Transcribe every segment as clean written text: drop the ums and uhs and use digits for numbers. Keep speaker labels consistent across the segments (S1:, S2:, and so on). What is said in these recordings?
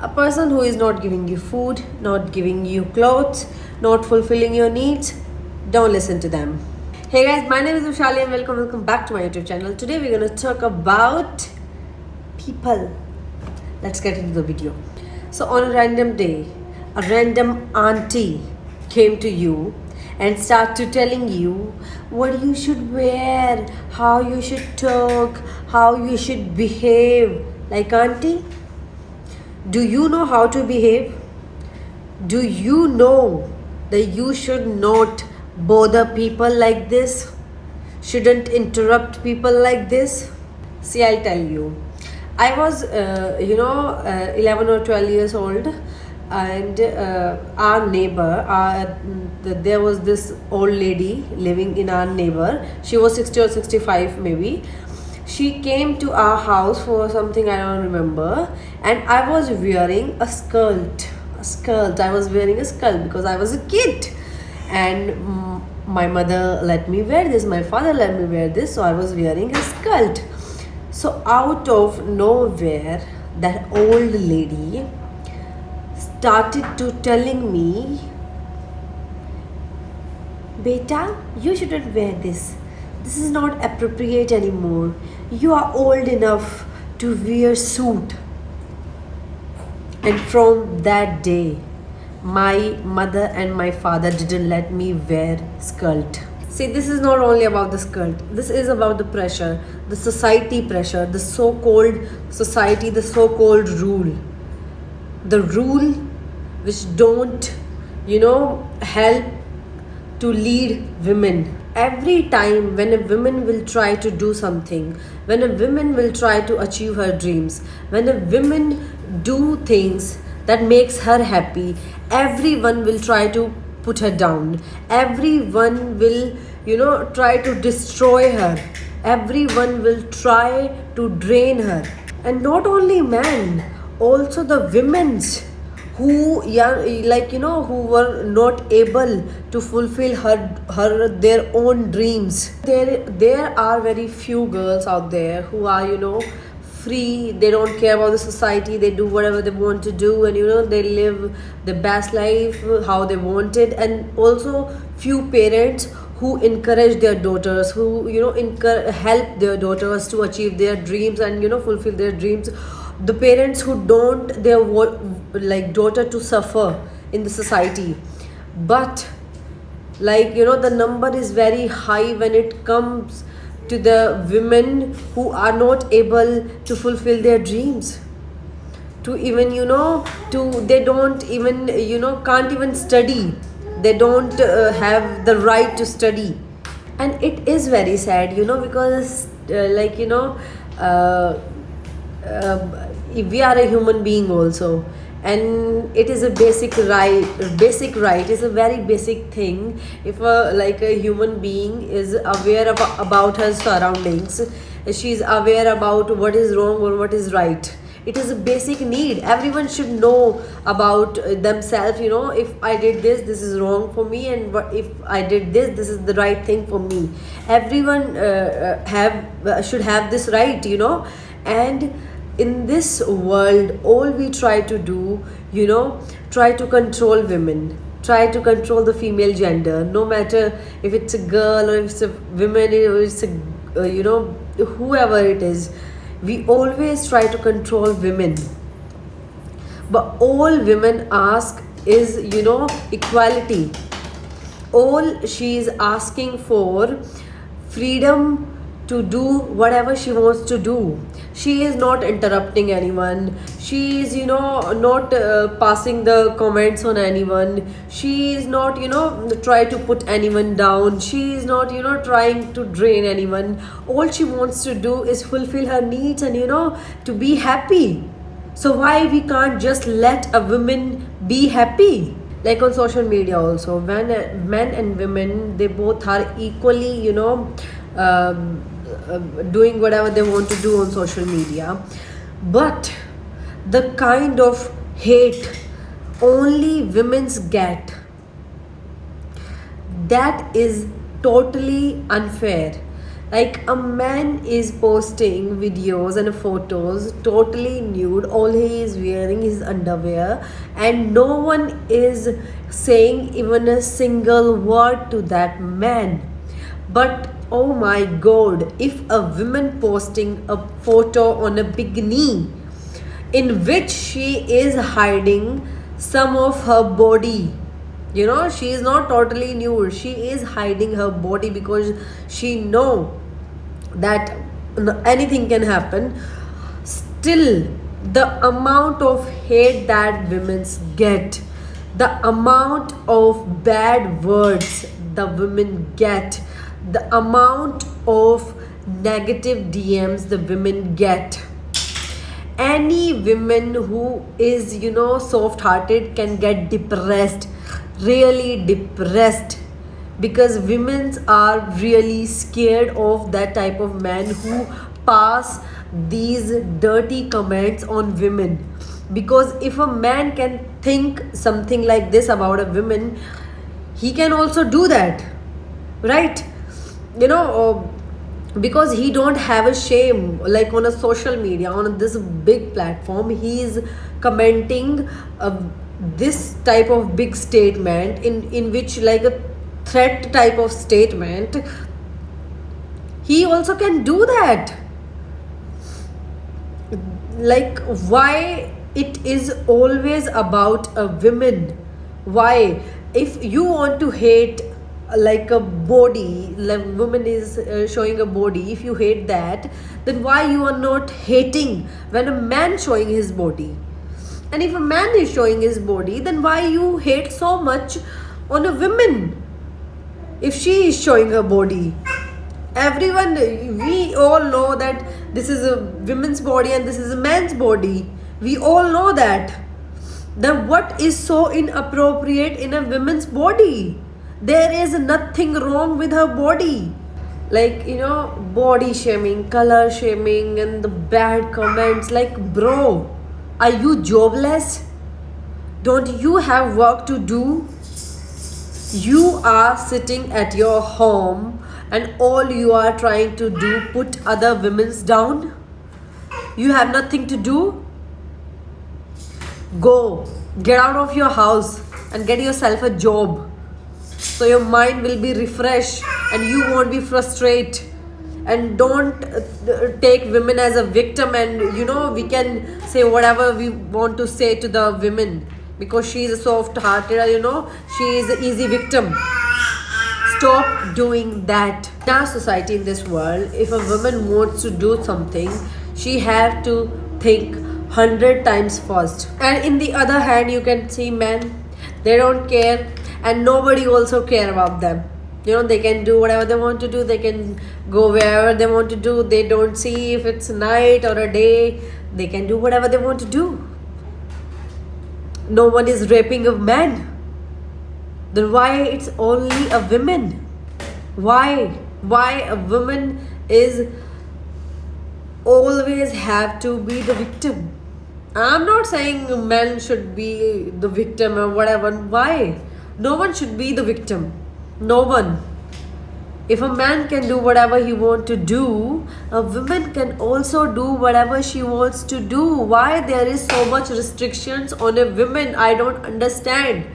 S1: A person who is not giving you food, not giving you clothes, not fulfilling your needs, don't listen to them. Hey guys, my name is Vishali and welcome back to my YouTube channel. Today we're going to talk about people. Let's get into the video. So on a random day, a random auntie came to you and started telling you what you should wear, how you should talk, how you should behave. Like, auntie, do you know how to behave? Do you know that you should not bother people like this? Shouldn't interrupt people like this? See, I'll tell you. I was, 11 or 12 years old, and our neighbor, there was this old lady living in our neighbor. She was 60 or 65 maybe. She came to our house for something I don't remember, and I was wearing a skirt. I was wearing a skirt because I was a kid, and my mother let me wear this. My father let me wear this, so I was wearing a skirt. So out of nowhere, that old lady started to telling me, "Beta, you shouldn't wear this. This is not appropriate anymore. You are old enough to wear suit." And from that day, my mother and my father didn't let me wear skirt. See, this is not only about the skirt. This is about the pressure, the society pressure, the so-called society, the so-called rule. The rule which don't, help to lead women. Every time when a woman will try to do something, when a woman will try to achieve her dreams, when a woman do things that makes her happy, everyone will try to put her down. Everyone will, try to destroy her. Everyone will try to drain her. And not only men, also the women's who who were not able to fulfill their own dreams. There are very few girls out there who are free. They don't care about the society. They do whatever they want to do, and they live the best life how they want it. And also few parents who encourage their daughters, who help their daughters to achieve their dreams and fulfill their dreams. The parents who don't their daughter to suffer in the society. But the number is very high when it comes to the women who are not able to fulfill their dreams, to even they don't even can't even study. They don't have the right to study. And it is very sad, because we are a human being also, and it is a basic right is a very basic thing. If a human being is aware about her surroundings, she is aware about what is wrong or what is right. It is a basic need. Everyone should know about themselves. If I did this, this is wrong for me, and if I did this, this is the right thing for me. Everyone should have this right. And in this world, all we try to do, try to control women, try to control the female gender, no matter if it's a girl or if it's a woman or it's a whoever it is. We always try to control women, but all women ask is equality. All she is asking for freedom to do whatever she wants to do. She is not interrupting anyone. She is not passing the comments on anyone. She is not try to put anyone down. She is not trying to drain anyone. All she wants to do is fulfill her needs and to be happy. So why we can't just let a woman be happy? Like on social media also, when men and women, they both are equally doing whatever they want to do on social media. But the kind of hate only women's get, that is totally unfair. Like a man is posting videos and photos totally nude, all he is wearing is underwear, and no one is saying even a single word to that man. But oh my god, if a woman posting a photo on a bikini in which she is hiding some of her body, you know, she is not totally nude, she is hiding her body because she know that anything can happen, still the amount of hate that women get, the amount of bad words the women get, the amount of negative DMs the women get. Any woman who is, you know, soft hearted can get depressed, really depressed, because women are really scared of that type of men who pass these dirty comments on women. Because if a man can think something like this about a woman, he can also do that, right? You know, because he don't have a shame, like on a social media, on this big platform, he is commenting this type of big statement in which, like a threat type of statement, he also can do that. Like, why it is always about a women? Why, if you want to hate like a body, like woman is showing a body, if you hate that, then why you are not hating when a man showing his body? And if a man is showing his body, then why you hate so much on a woman if she is showing her body? Everyone, we all know that this is a woman's body and this is a man's body. We all know that. Then what is so inappropriate in a woman's body? There is nothing wrong with her body. Like, you know, body shaming, color shaming, and the bad comments. Like, bro, are you jobless? Don't you have work to do? You are sitting at your home and all you are trying to do, put other women's down. You have nothing to do. Go, get out of your house and get yourself a job, so your mind will be refreshed and you won't be frustrated. And don't take women as a victim, and you know, we can say whatever we want to say to the women because she is soft hearted, you know, she is an easy victim. Stop doing that. In our society, in this world, if a woman wants to do something, she have to think 100 times first. And in the other hand, you can see men, they don't care, and nobody also care about them. You know, they can do whatever they want to do, they can go wherever they want to do, they don't see if it's night or a day, they can do whatever they want to do. No one is raping a man. Then why it's only a woman? Why a woman is always have to be the victim? I'm not saying men should be the victim or whatever. Why? No one should be the victim. No one. If a man can do whatever he wants to do, a woman can also do whatever she wants to do. Why there is so much restrictions on a woman? I don't understand.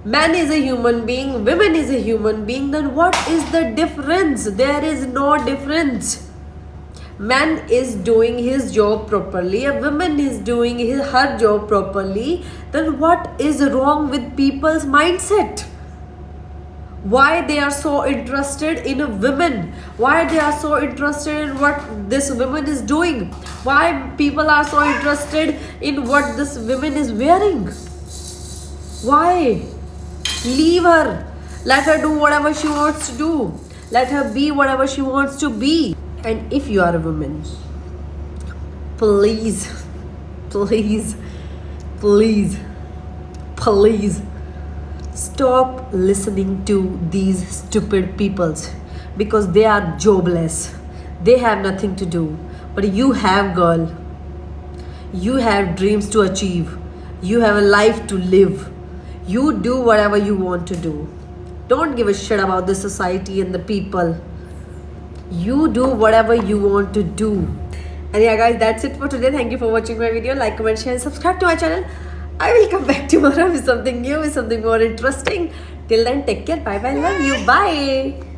S1: Man is a human being, woman is a human being, then what is the difference? There is no difference. Man is doing his job properly, a woman is doing her job properly, then what is wrong with people's mindset? Why they are so interested in a woman? Why they are so interested in what this woman is doing? Why people are so interested in what this woman is wearing? Why? Leave her. Let her do whatever she wants to do. Let her be whatever she wants to be. And if you are a woman, please, please, please, please stop listening to these stupid peoples, because they are jobless. They have nothing to do. But you have, girl. You have dreams to achieve. You have a life to live. You do whatever you want to do. Don't give a shit about the society and the people. You do whatever you want to do. And yeah guys, that's it for today. Thank you for watching my video. Like, comment, share and subscribe to my channel. I will come back tomorrow with something new, with something more interesting. Till then, take care. Bye bye. Love you. Bye.